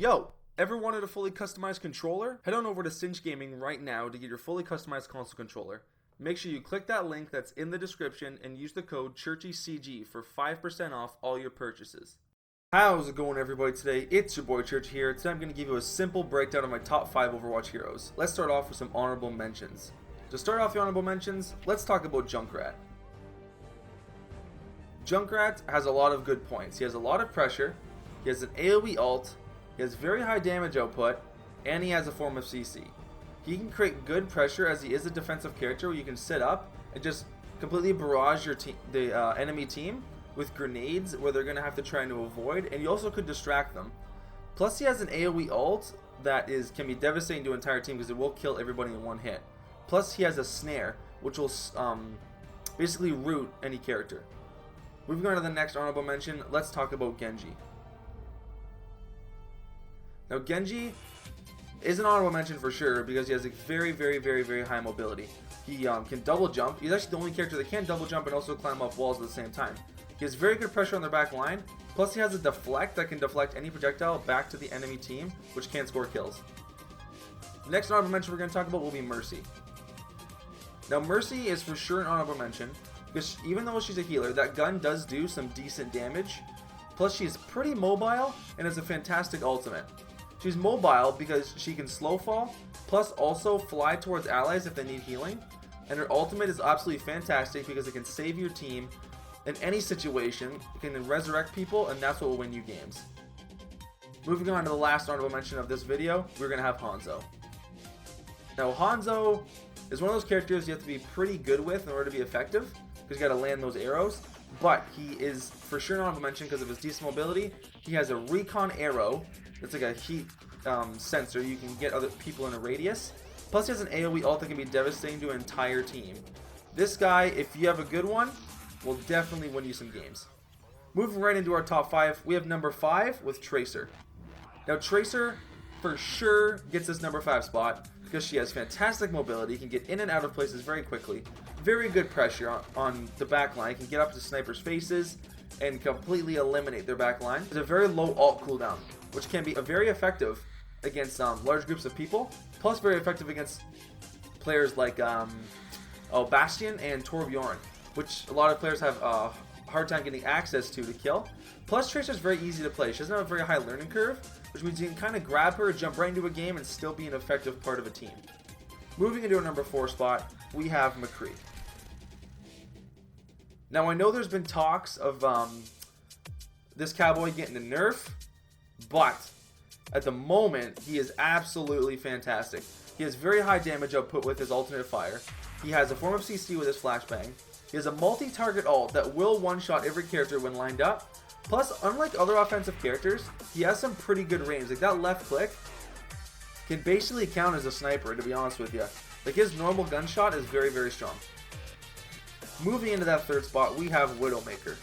Yo, ever wanted a fully customized controller? Head on over to Cinch Gaming right now to get your fully customized console controller. Make sure you click that link that's in the description and use the code CHURCHYCG for 5% off all your purchases. How's it going, everybody? Today it's your boy Church here. Today I'm going to give you a simple breakdown of my top 5 Overwatch heroes. Let's start off with some honorable mentions. To start off the honorable mentions, let's talk about Junkrat. Junkrat has a lot of good points. He has a lot of pressure, he has an AoE ult, he has very high damage output, and he has a form of CC. He can create good pressure as he is a defensive character where you can sit up and just completely barrage your the enemy team with grenades where they're going to have to try to avoid, and you also could distract them. Plus he has an AoE ult that can be devastating to an entire team because it will kill everybody in one hit. Plus he has a snare which will basically root any character. Moving on to the next honorable mention, let's talk about Genji. Now Genji is an honorable mention for sure because he has a very high mobility. He can double jump. He's actually the only character that can double jump and also climb up walls at the same time. He has very good pressure on their back line. Plus he has a deflect that can deflect any projectile back to the enemy team, which can score kills. The next honorable mention we're going to talk about will be Mercy. Now Mercy is for sure an honorable mention because even though she's a healer, that gun does do some decent damage. Plus she's pretty mobile and has a fantastic ultimate. She's mobile because she can slow fall, plus also fly towards allies if they need healing. And her ultimate is absolutely fantastic because it can save your team in any situation. It can resurrect people, and that's what will win you games. Moving on to the last honorable mention of this video, we're going to have Hanzo. Now Hanzo is one of those characters you have to be pretty good with in order to be effective, because you got to land those arrows. But he is for sure an honorable mention because of his decent mobility. He has a recon arrow. It's like a heat sensor. You can get other people in a radius. Plus he has an AoE ult that can be devastating to an entire team. This guy, if you have a good one, will definitely win you some games. Moving right into our top 5, we have number 5 with Tracer. Now Tracer for sure gets this number 5 spot because she has fantastic mobility, can get in and out of places very quickly, very good pressure on the back line, can get up to snipers' faces and completely eliminate their back line. There's a very low ult cooldown, which can be very effective against large groups of people, plus very effective against players like Bastion and Torbjorn, which a lot of players have a hard time getting access to kill. Plus Tracer's very easy to play. She doesn't have a very high learning curve, which means you can kind of grab her, jump right into a game, and still be an effective part of a team. Moving into a number 4 spot, we have McCree. Now I know there's been talks of this cowboy getting a nerf, but at the moment he is absolutely fantastic. He has very high damage output with his alternate fire. He has a form of CC with his flashbang. He has a multi-target ult that will one-shot every character when lined up. Plus, unlike other offensive characters, he has some pretty good range. Like that left click can basically count as a sniper, to be honest with you. Like his normal gunshot is very strong. Moving into that 3rd spot, we have Widowmaker.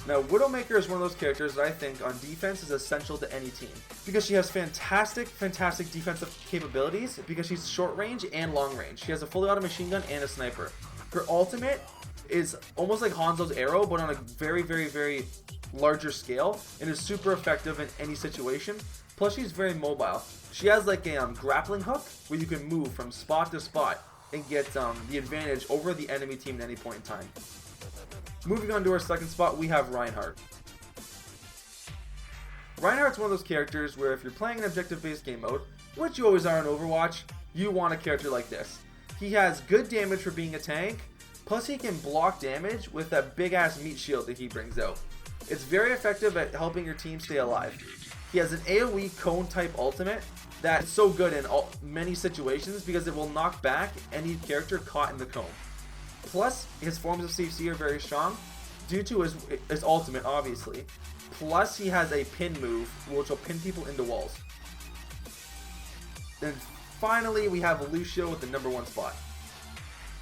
Now Widowmaker is one of those characters that I think on defense is essential to any team because she has fantastic defensive capabilities because she's short range and long range. She has a fully auto machine gun and a sniper. Her ultimate is almost like Hanzo's arrow but on a very larger scale and is super effective in any situation. Plus she's very mobile. She has like a grappling hook where you can move from spot to spot and get the advantage over the enemy team at any point in time. Moving on to our 2nd spot, we have Reinhardt. Reinhardt's one of those characters where if you're playing an objective-based game mode, which you always are in Overwatch, you want a character like this. He has good damage for being a tank, plus he can block damage with that big-ass meat shield that he brings out. It's very effective at helping your team stay alive. He has an AoE cone-type ultimate that's so good in many situations because it will knock back any character caught in the cone. Plus, his forms of CC are very strong due to his ultimate, obviously. Plus, he has a pin move, which will pin people into walls. Then finally, we have Luo Shou with the number 1 spot.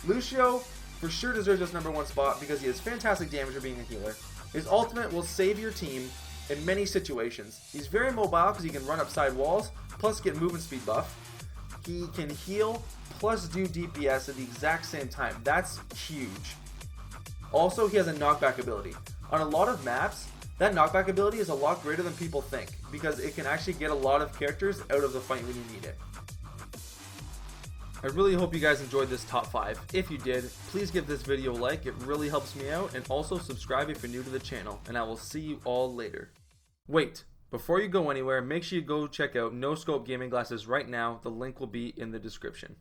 Luo Shou for sure deserves this number 1 spot because he has fantastic damage for being a healer. His ultimate will save your team in many situations. He's very mobile because he can run upside walls, plus get movement speed buff. He can heal plus do DPS at the exact same time. That's huge. Also, he has a knockback ability. On a lot of maps, That knockback ability is a lot greater than people think, because it can actually get a lot of characters out of the fight when you need it. I really hope you guys enjoyed this top 5. If you did, please give this video a like, it really helps me out, and also subscribe if you're new to the channel, and I will see you all later. Wait, before you go anywhere, make sure you go check out No Scope gaming glasses right now, the link will be in the description.